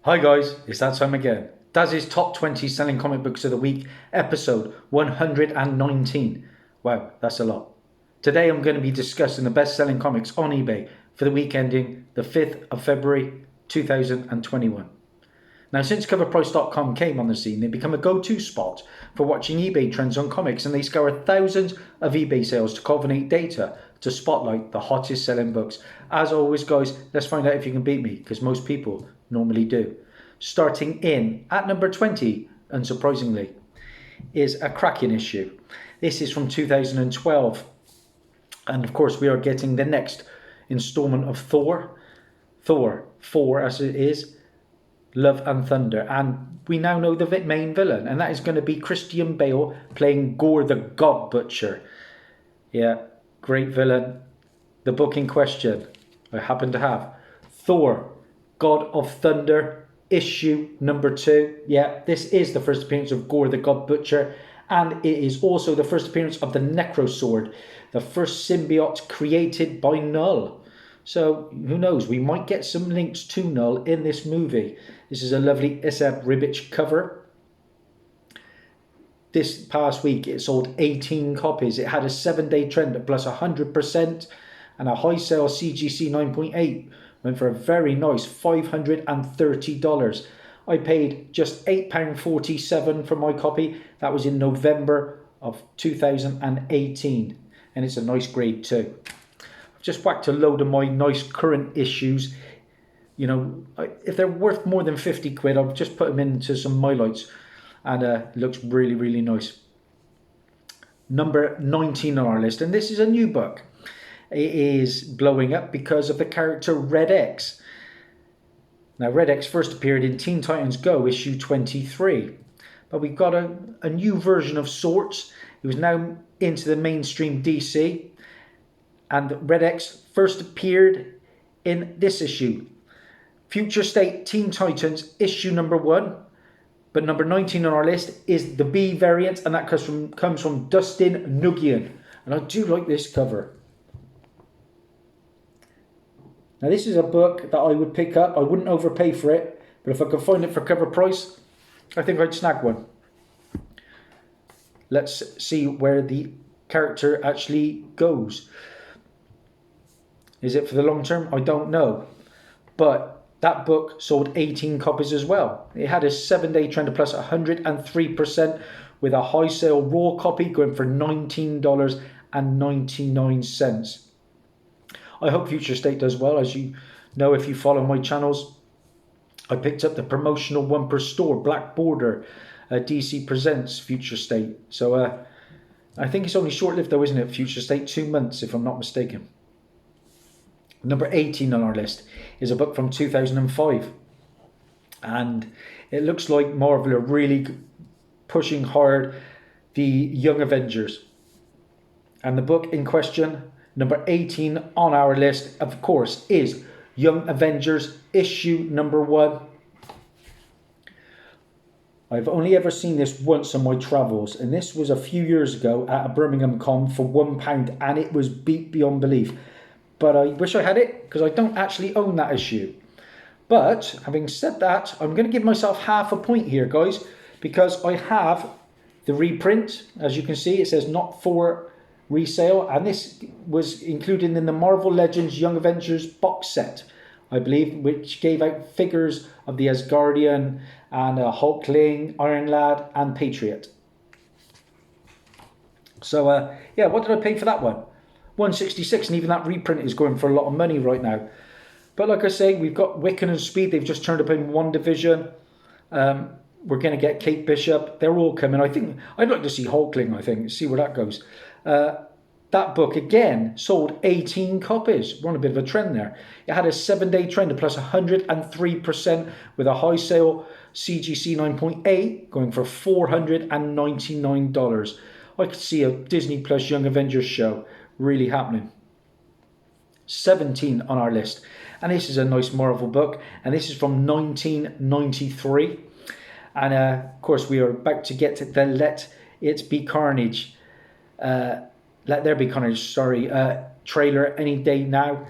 Hi guys, it's that time again. Dazzie's top 20 selling comic books of the week, episode 119. Wow, that's a lot. Today I'm going to be discussing the best selling comics on eBay for the week ending the 5th of February 2021. Now, since coverprice.com came on the scene, they've become a go-to spot for watching eBay trends on comics, and they scour thousands of eBay sales to culminate data to spotlight the hottest selling books. As always, guys, let's find out if you can beat me, because most people normally do. Starting in at number 20, unsurprisingly, is a cracking issue. This is from 2012, and of course we are getting the next installment of Thor 4 as it is, Love and Thunder, and we now know the main villain, and that is going to be Christian Bale playing Gore the God Butcher. Yeah, great villain. The book in question I happen to have Thor, God of Thunder, issue number 2. Yeah, this is the first appearance of Gore the God Butcher, and it is also the first appearance of the Necrosword, the first symbiote created by Null. So who knows, we might get some links to Null in this movie. This is a lovely Issa Ribic cover. This past week it sold 18 copies. It had a 7-day trend at plus 100%, and a high sale CGC 9.8 went for a very nice $530. I paid just £8.47 for my copy. That was in November of 2018, and it's a nice grade too. I've just whacked a load of my nice current issues. You know, if they're worth more than 50 quid, I've just put them into some highlights, and it looks really, really nice. Number 19 on our list, and this is a new book. It is blowing up because of the character Red X. Now, Red X first appeared in Teen Titans Go issue 23, but we've got a new version of sorts. It was now into the mainstream DC, and Red X first appeared in this issue, Future State Teen Titans issue number 1. But number 19 on our list is the B variant, and that comes from Dustin Nguyen, and I do like this cover. Now, this is a book that I would pick up. I wouldn't overpay for it, but if I could find it for cover price, I think I'd snag one. Let's see where the character actually goes. Is it for the long term? I don't know. But that book sold 18 copies as well. It had a 7-day trend of plus 103%, with a high sale raw copy going for $19.99. I hope Future State does well. As you know, if you follow my channels, I picked up the promotional one per store Black Border DC Presents Future State. So I think it's only short-lived though, isn't it? Future State, 2 months if I'm not mistaken. Number 18 on our list is a book from 2005, and it looks like Marvel are really pushing hard the Young Avengers. And the book in question, number 18 on our list, of course, is Young Avengers issue number 1. I've only ever seen this once on my travels, and this was a few years ago at a Birmingham con for £1, and it was beat beyond belief. But I wish I had it, because I don't actually own that issue. But having said that, I'm going to give myself half a point here, guys, because I have the reprint. As you can see, it says not for resale, and this was included in the Marvel Legends Young Avengers box set, I believe, which gave out figures of the Asgardian and Hulkling, Iron Lad and Patriot. So yeah, what did I pay for that one? $166, and even that reprint is going for a lot of money right now. But like I say, we've got Wiccan and Speed. They've just turned up in one division. We're going to get Kate Bishop. They're all coming. I think I'd like to see Hulkling, I think, see where that goes. That book, again, sold 18 copies. We're on a bit of a trend there. It had a 7-day trend of plus 103%, with a high sale CGC 9.8 going for $499. I could see a Disney Plus Young Avengers show really happening. 17 on our list, and this is a nice Marvel book, and this is from 1993, and of course we are about to get to the Let There Be Carnage trailer any day now.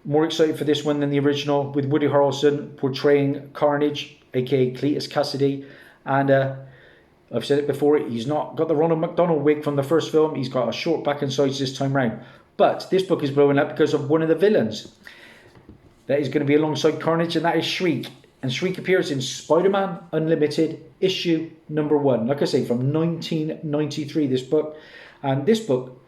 More excited for this one than the original, with Woody Harrelson portraying Carnage, aka Cletus Cassidy. And I've said it before, he's not got the Ronald McDonald wig from the first film. He's got a short back and sides this time round. But this book is blowing up because of one of the villains that is going to be alongside Carnage, and that is Shriek. And Shriek appears in Spider-Man Unlimited issue number 1. Like I say, from 1993, this book. And this book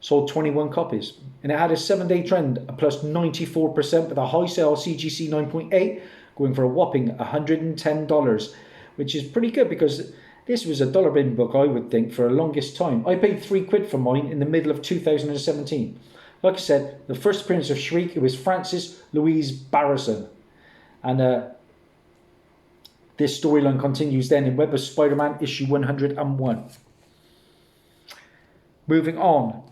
sold 21 copies. And it had a 7-day trend, a plus 94%, with a high sale CGC 9.8, going for a whopping $110. Which is pretty good, because this was a dollar bin book, I would think, for the longest time. I paid £3 for mine in the middle of 2017. Like I said, the first appearance of Shriek, it was Francis Louise Barrison. And this storyline continues then in Web of Spider-Man issue 101. Moving on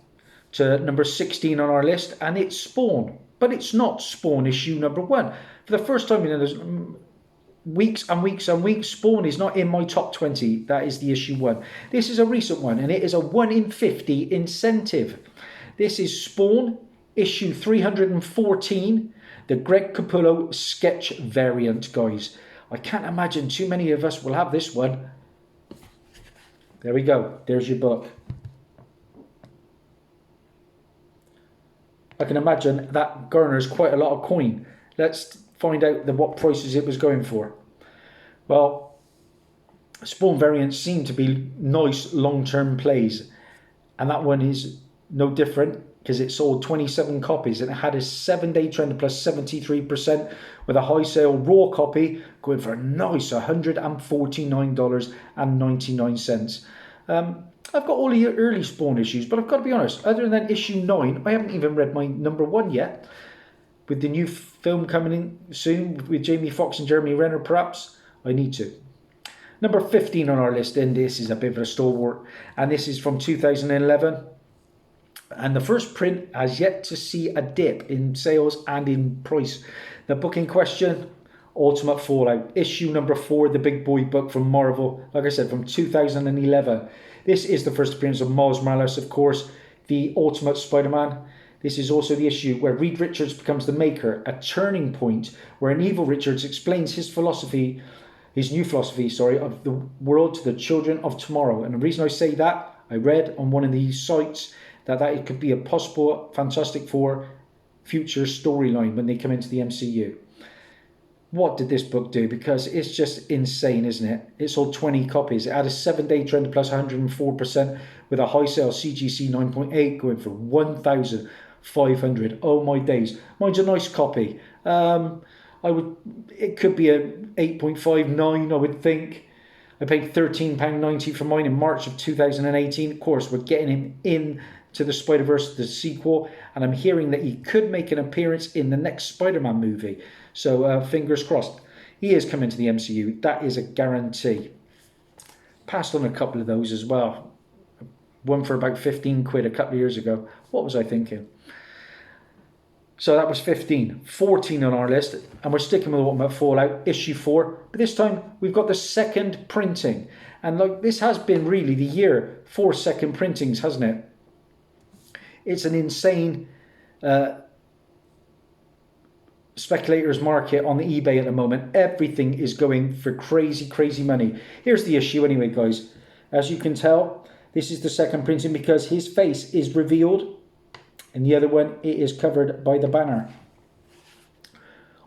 to number 16 on our list, and it's Spawn. But it's not Spawn issue number 1. For the first time in weeks and weeks and weeks, Spawn is not in my top 20. That is the issue 1. This is a recent one, and it is a 1 in 50 incentive. This is Spawn issue 314, the Greg Capullo sketch variant, guys. I can't imagine too many of us will have this one. There we go. There's your book. I can imagine that garners quite a lot of coin. Let's find out what prices it was going for. Well, Spawn variants seem to be nice long-term plays, and that one is no different, because it sold 27 copies and it had a 7-day trend plus 73%, with a high sale raw copy going for a nice $149.99. I've got all the early Spawn issues, but I've got to be honest, other than issue 9, I haven't even read my number 1 yet. With the new film coming in soon with Jamie Foxx and Jeremy Renner, perhaps I need to. Number 15 on our list, and this is a bit of a stalwart, and this is from 2011. And the first print has yet to see a dip in sales and in price. The book in question, Ultimate Fallout, issue number 4, the big boy book from Marvel, like I said, from 2011. This is the first appearance of Miles Morales, of course, the Ultimate Spider-Man. This is also the issue where Reed Richards becomes the Maker, a turning point where an evil Richards explains his new philosophy, of the world to the children of tomorrow. And the reason I say that, I read on one of these sites that it could be a possible Fantastic Four future storyline when they come into the MCU. What did this book do? Because it's just insane, isn't it? It sold 20 copies. It had a 7-day trend plus 104%, with a high sale CGC 9.8 going for 1,500. Oh my days. Mine's a nice copy. It could be a 8.59, I would think. I paid £13.90 for mine in March of 2018. Of course, we're getting him in to the Spider-Verse, the sequel, and I'm hearing that he could make an appearance in the next Spider-Man movie. So fingers crossed. He is coming to the MCU. That is a guarantee. Passed on a couple of those as well. One for about 15 quid a couple of years ago. What was I thinking? So that was 15. 14 on our list, and we're sticking with Ultimate Fallout, issue 4. But this time, we've got the second printing. And this has been really the year for second printings, hasn't it? It's an insane speculators market on the eBay at the moment. Everything is going for crazy, crazy money. Here's the issue anyway, guys. As you can tell, this is the second printing because his face is revealed. And the other one, it is covered by the banner.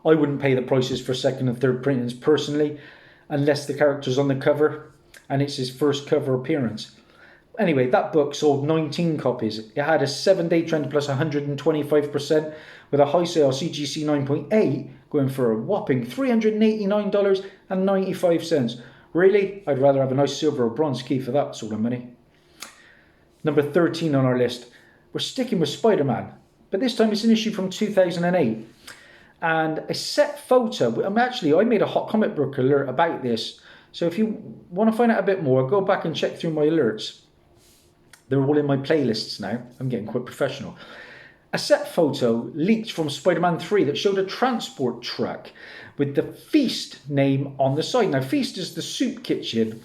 I wouldn't pay the prices for second and third printings personally, unless the character's on the cover and it's his first cover appearance. Anyway, that book sold 19 copies. It had a 7-day trend plus 125%, with a high sale CGC 9.8 going for a whopping $389.95. Really? I'd rather have a nice silver or bronze key for that sort of money. Number 13 on our list. We're sticking with Spider-Man, but this time it's an issue from 2008. And a set photo, I made a hot comic book alert about this. So if you want to find out a bit more, go back and check through my alerts. They're all in my playlists now. I'm getting quite professional. A set photo leaked from Spider-Man 3 that showed a transport truck with the Feast name on the side. Now, Feast is the soup kitchen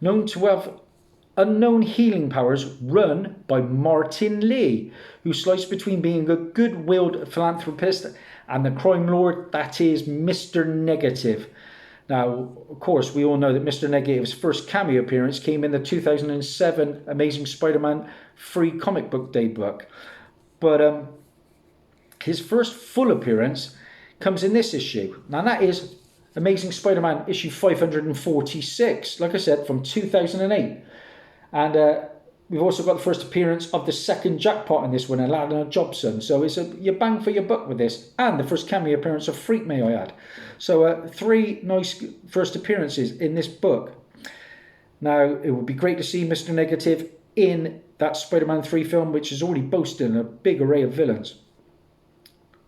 known to have unknown healing powers run by Martin Lee, who sliced between being a good-willed philanthropist and the crime lord that is Mr. Negative. Now, of course, we all know that Mr. Negative's first cameo appearance came in the 2007 Amazing Spider-Man free comic book day book. But his first full appearance comes in this issue. Now, that is Amazing Spider-Man issue 546, like I said, from 2008. And we've also got the first appearance of the second jackpot in this one, Alana Jobson. So it's your bang for your buck with this. And the first cameo appearance of Freak, may I add. So 3 nice first appearances in this book. Now, it would be great to see Mr. Negative in that Spider-Man 3 film, which is already boasting a big array of villains.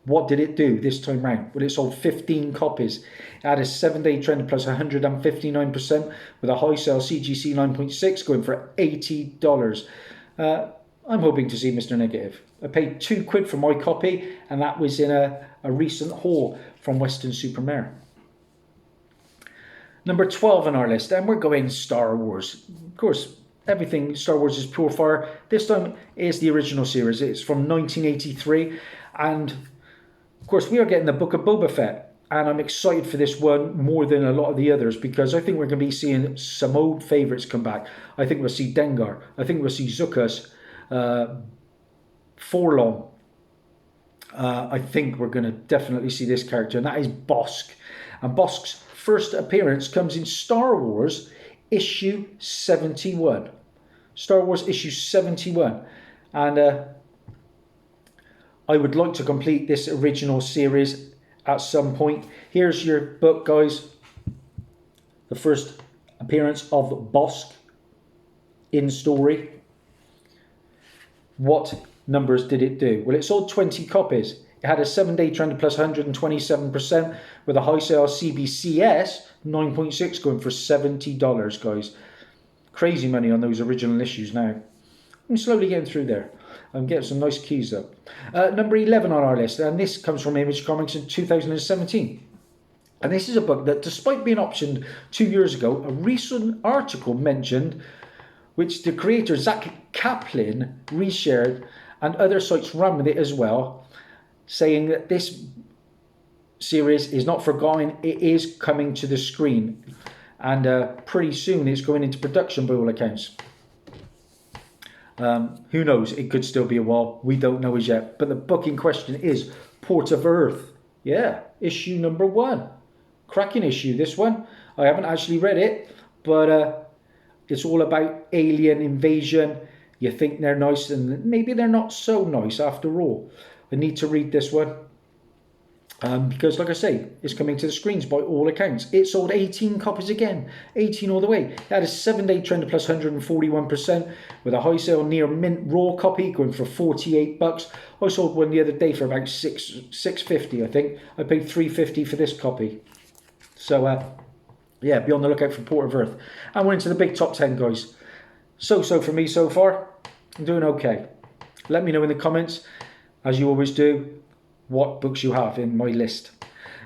What did it do this time round? Well, it sold 15 copies. It had a 7-day trend plus 159% with a high sale CGC 9.6 going for $80. I'm hoping to see Mr. Negative. I paid £2 for my copy, and that was in a recent haul from Western Supermare. Number 12 on our list, and we're going Star Wars. Of course, everything Star Wars is pure fire. This time is the original series. It's from 1983, and of course, we are getting the Book of Boba Fett, and I'm excited for this one more than a lot of the others because I think we're going to be seeing some old favourites come back. I think we'll see Dengar. I think we'll see Zuckuss, Forlong. I think we're going to definitely see this character, and that is Bosk. And Bosk's first appearance comes in Star Wars issue 71. Star Wars issue 71. And I would like to complete this original series at some point. Here's your book, guys. The first appearance of Bosk in story. What numbers did it do? Well, it sold 20 copies. It had a 7-day trend plus 127% with a high sale CBCS 9.6 going for $70, guys. Crazy money on those original issues now. I'm slowly getting through there. I'm getting some nice keys though. Number 11 on our list, and this comes from Image Comics in 2017. And this is a book that, despite being optioned 2 years ago, a recent article mentioned, which the creator Zach Kaplan reshared, and other sites ran with it as well, saying that this series is not forgotten. It is coming to the screen, and pretty soon it's going into production by all accounts. Who knows? It could still be a while. We don't know as yet. But the book in question is Port of Earth. Yeah, issue number 1. Cracking issue, this one. I haven't actually read it, but it's all about alien invasion. You think they're nice, and maybe they're not so nice after all. I need to read this one. Because, like I say, it's coming to the screens by all accounts. It sold 18 copies again. 18 all the way. It had a 7-day trend plus 141% with a high sale near mint raw copy going for $48. I sold one the other day for about $6.50, I think. I paid $3.50 for this copy. So, yeah, be on the lookout for Port of Earth. And we're into the big top 10, guys. So for me so far. I'm doing okay. Let me know in the comments, as you always do, what books you have in my list.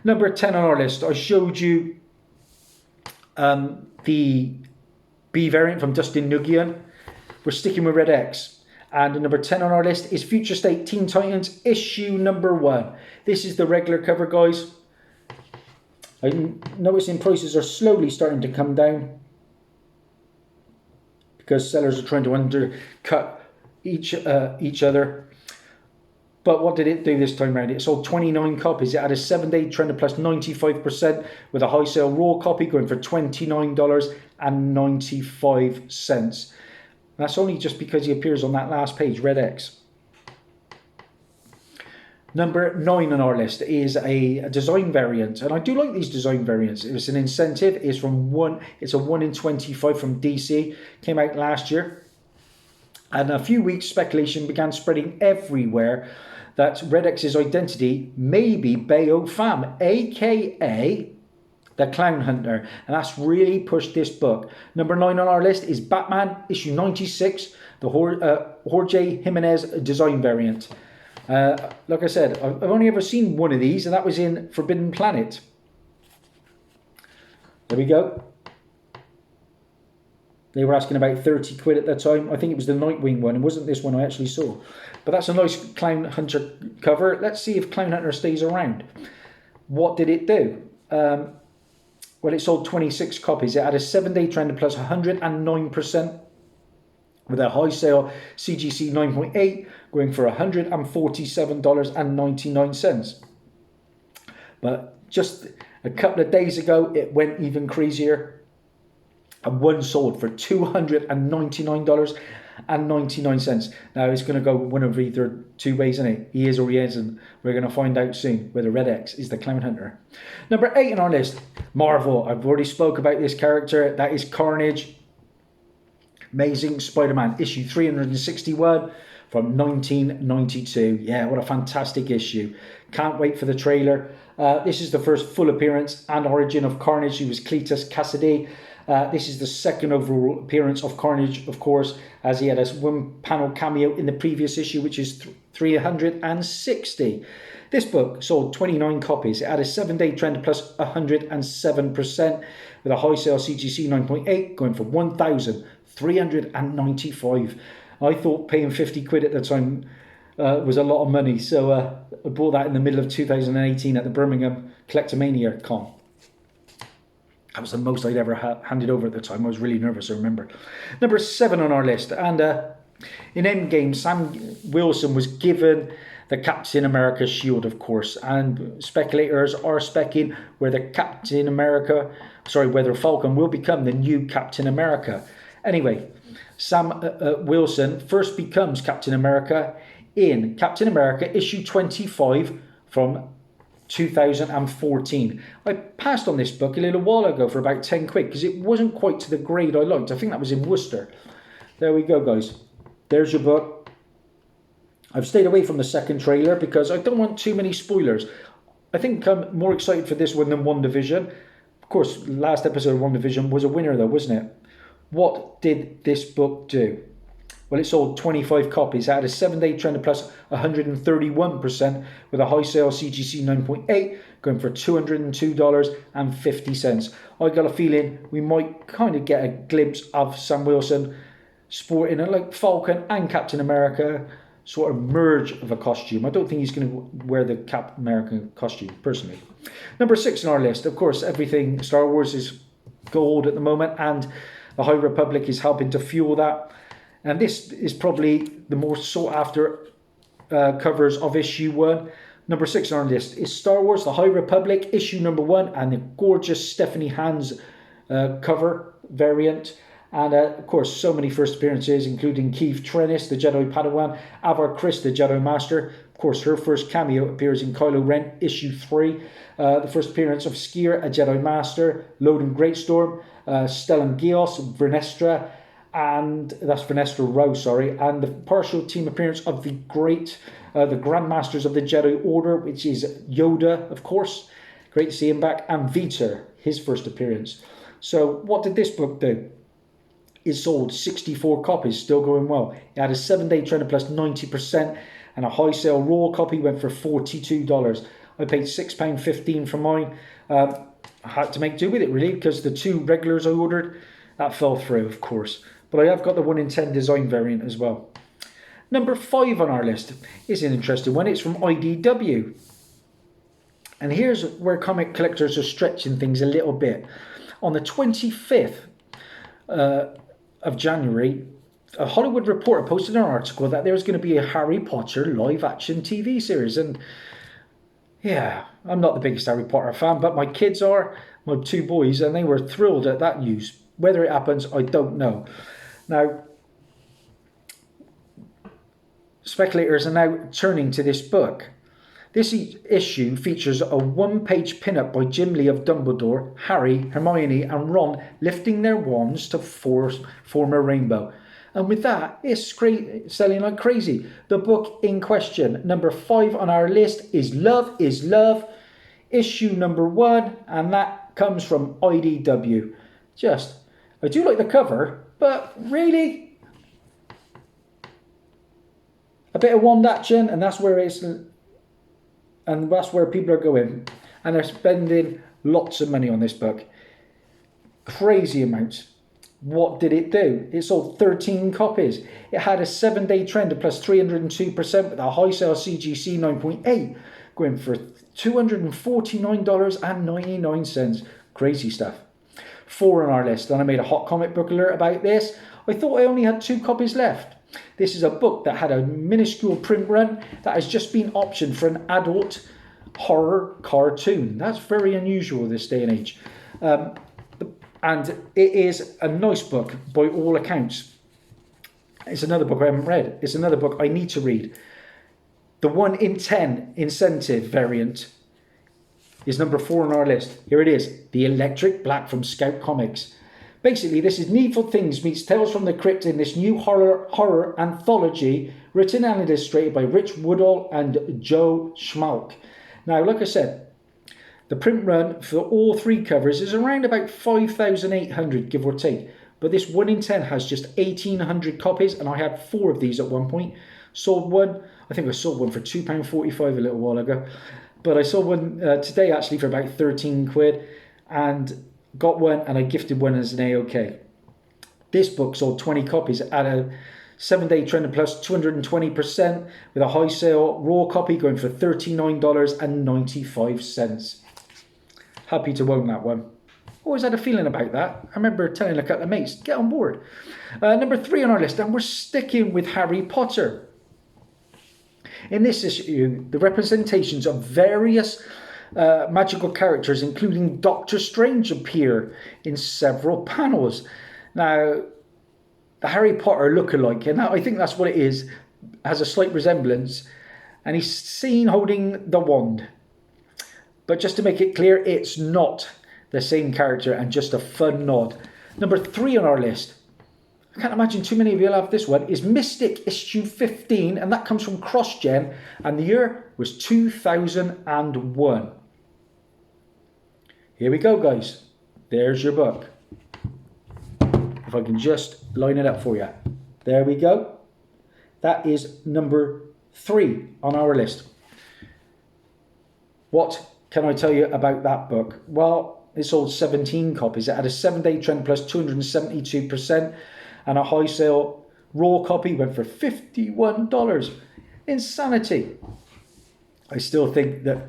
Number 10 on our list, I showed you the B variant from Dustin Nguyen. We're sticking with Red X. And number 10 on our list is Future State Teen Titans issue number 1. This is the regular cover, guys. I'm noticing prices are slowly starting to come down because sellers are trying to undercut each other. But what did it do this time around? It sold 29 copies. It had a 7-day trend of plus 95% with a high sale raw copy going for $29.95. That's only just because he appears on that last page, Red X. Number 9 on our list is a design variant, and I do like these design variants. It's an incentive. It's a 1 in 25 from DC. Came out last year. And in a few weeks, speculation began spreading everywhere that Red X's identity may be Bayo Pham, aka the Clown Hunter, and that's really pushed this book. Number 9 on our list is Batman issue 96, the Jorge Jimenez design variant. Like I said, I've only ever seen one of these, and that was in Forbidden Planet. There we go. They were asking about 30 quid at the time. I think it was the Nightwing one. It wasn't this one I actually saw. But that's a nice Clown Hunter cover. Let's see if Clown Hunter stays around. What did it do? Well, it sold 26 copies. It had a 7-day trend of plus 109%, with a high sale CGC 9.8 going for $147.99. But just a couple of days ago, it went even crazier. And one sold for $299.99. Now, it's going to go one of either two ways, isn't it? He is or he isn't. We're going to find out soon whether Red X is the Clown Hunter. Number 8 on our list, Marvel. I've already spoke about this character. That is Carnage. Amazing Spider-Man, issue 361 from 1992. Yeah, what a fantastic issue. Can't wait for the trailer. This is the first full appearance and origin of Carnage, who was Cletus Cassidy. This is the second overall appearance of Carnage, of course, as he had a one-panel cameo in the previous issue, which is 360. This book sold 29 copies. It had a 7-day trend plus 107%, with a high sale CGC 9.8 going for $1,395. I thought paying 50 quid at the time was a lot of money, so I bought that in the middle of 2018 at the Birmingham Collectomania Con. That was the most I'd ever handed over at the time. I was really nervous, I remember. Number 7 on our list. And in Endgame, Sam Wilson was given the Captain America shield, of course. And speculators are specking whether whether Falcon will become the new Captain America. Anyway, Sam Wilson first becomes Captain America in Captain America issue 25 from 2014. I passed on this book a little while ago for about 10 quid because it wasn't quite to the grade I liked. I think that was in Worcester. There we go, guys. There's your book. I've stayed away from the second trailer because I don't want too many spoilers. I think I'm more excited for this one than WandaVision. Of course, last episode of WandaVision was a winner though, wasn't it? What did this book do? Well, it sold 25 copies. It had a 7-day trend of plus 131%, with a high sale CGC 9.8 going for $202.50. I got a feeling we might kind of get a glimpse of Sam Wilson sporting a like Falcon and Captain America sort of merge of a costume. I don't think he's going to wear the Captain America costume, personally. Number 6 on our list, of course, everything Star Wars is gold at the moment, and the High Republic is helping to fuel that. And this is probably the more sought after covers of issue 1. Number 6 on our list is Star Wars The High Republic, issue number 1, and the gorgeous Stephanie Hans cover variant. And of course, so many first appearances, including Keith Trennis, the Jedi Padawan, Avar Kriss, the Jedi Master. Of course, her first cameo appears in Kylo Ren, issue 3. The first appearance of Skier, a Jedi Master, Loden Greatstorm, Stellan Gios, Vernestra, and that's Vernestra Rowe, sorry, and the partial team appearance of the Grandmasters of the Jedi Order, which is Yoda, of course. Great to see him back. And Viter, his first appearance. So what did this book do? It sold 64 copies, still going well. It had a 7-day trend of plus 90%, and a high sale raw copy went for $42. I paid £6.15 for mine. I had to make do with it, really, because the 2 regulars I ordered, that fell through, of course. But I have got the 1 in 10 design variant as well. Number 5 on our list is an interesting one. It's from IDW. And here's where comic collectors are stretching things a little bit. On the 25th of January, a Hollywood Reporter posted an article that there's going to be a Harry Potter live-action TV series. And yeah, I'm not the biggest Harry Potter fan, but my kids are, my 2 boys, and they were thrilled at that news. Whether it happens, I don't know. Now, speculators are now turning to this book. This issue features a 1-page pin-up by Jim Lee of Dumbledore, Harry, Hermione and Ron lifting their wands to form a rainbow. And with that, it's selling like crazy. The book in question, number 5 on our list, is Love is Love, issue number 1, and that comes from IDW. I do like the cover, but really, a bit of wand action, and that's where people are going, and they're spending lots of money on this book, crazy amounts. What did it do? It sold 13 copies. It had a 7-day trend of plus 302% with a high sale CGC 9.8 going for $249.99. Crazy stuff. 4 on our list, and I made a hot comic book alert about this. I thought I only had 2 copies left. This is a book that had a minuscule print run that has just been optioned for an adult horror cartoon. That's very unusual this day and age. And it is a nice book by all accounts. It's another book I haven't read. It's another book I need to read. The 1 in 10 incentive variant is number 4 on our list. Here it is, The Electric Black from Scout Comics. Basically, this is Needful Things meets Tales from the Crypt in this new horror anthology written and illustrated by Rich Woodall and Joe Schmalk. Now, like I said, the print run for all 3 covers is around about 5,800, give or take. But this 1 in 10 has just 1,800 copies, and I had 4 of these at one point. Sold one, I think I sold one for £2.45 a little while ago. But I sold one today actually for about 13 quid, and got one, and I gifted one as an AOK. This book sold 20 copies at a 7-day trend of plus 220% with a high sale raw copy going for $39.95. Happy to own that one. Always had a feeling about that. I remember telling a couple of mates, get on board. Number 3 on our list, and we're sticking with Harry Potter. In this issue, the representations of various magical characters, including Doctor Strange, appear in several panels. Now, the Harry Potter lookalike, and I think that's what it is, has a slight resemblance, and he's seen holding the wand. But just to make it clear, it's not the same character, and just a fun nod. Number 3 on our list, I can't imagine too many of you will have this one, is Mystic issue 15, and that comes from CrossGen, and the year was 2001. Here we go, guys. There's your book. If I can just line it up for you. There we go. That is number 3 on our list. What can I tell you about that book? Well, it sold 17 copies. It had a 7-day trend plus 272%, and a high sale raw copy went for $51. Insanity. I still think that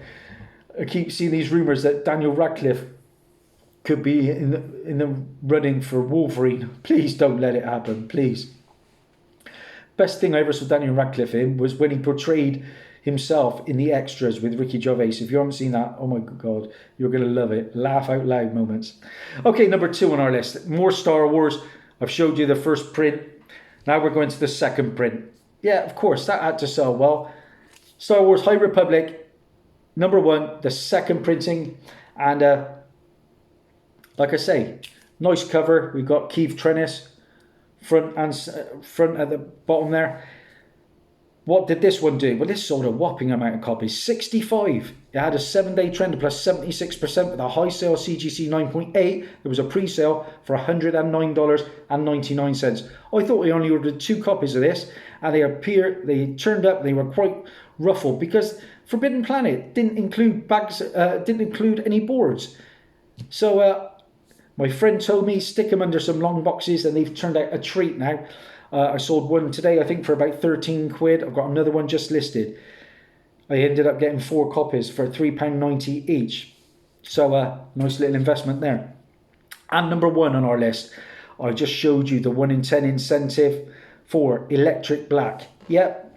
I keep seeing these rumours that Daniel Radcliffe could be in the running for Wolverine. Please don't let it happen, please. Best thing I ever saw Daniel Radcliffe in was when he portrayed himself in The Extras with Ricky Gervais. If you haven't seen that, oh my God, you're going to love it. Laugh out loud moments. Okay, number 2 on our list. More Star Wars. I've showed you the first print. Now we're going to the second print. Yeah, of course, that had to sell well. Star Wars High Republic, number 1, the second printing. And like I say, nice cover. We've got Keith Trennis, front at the bottom there. What did this one do? Well, this sold a whopping amount of copies, 65. It had a 7-day trend of plus 76% with a high sale CGC 9.8. There was a pre-sale for $109.99. I thought we only ordered 2 copies of this, and they turned up, they were quite ruffled because Forbidden Planet didn't include didn't include any boards. So my friend told me stick them under some long boxes, and they've turned out a treat now. I sold one today, I think, for about 13 quid. I've got another one just listed. I ended up getting 4 copies for £3.90 each. So nice little investment there. And number 1 on our list, I just showed you the 1 in 10 incentive for Electric Black. Yep.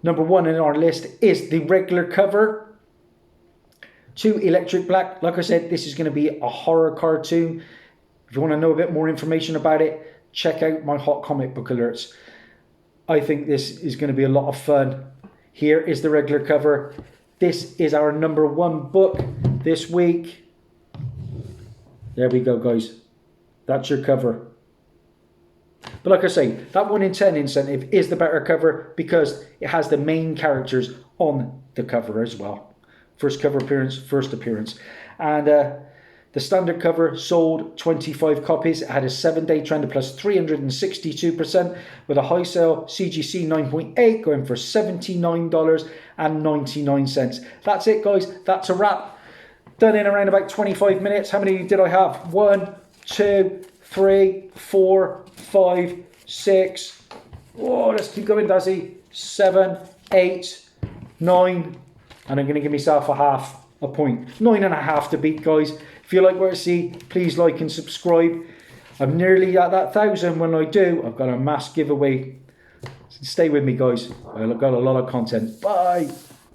Number 1 on our list is the regular cover to Electric Black. Like I said, this is going to be a horror cartoon. If you want to know a bit more information about it, check out my hot comic book alerts. I think this is going to be a lot of fun. Here is the regular cover. This is our number 1 book this week. There we go, guys. That's your cover. But like I say, that 1 in 10 incentive is the better cover because it has the main characters on the cover as well. First cover appearance, first appearance. And the standard cover sold 25 copies. It had a 7-day trend of plus 362% with a high sale CGC 9.8 going for $79.99. That's it, guys. That's a wrap. Done in around about 25 minutes. How many did I have? 1, 2, 3, 4, 5, 6. Oh, let's keep going, Dazzie. 7, 8, 9. And I'm going to give myself a point. 9.5 to beat, guys. If you like what I see, please like and subscribe. I'm nearly at that 1,000. When I do, I've got a mass giveaway. Stay with me, guys. I've got a lot of content. Bye.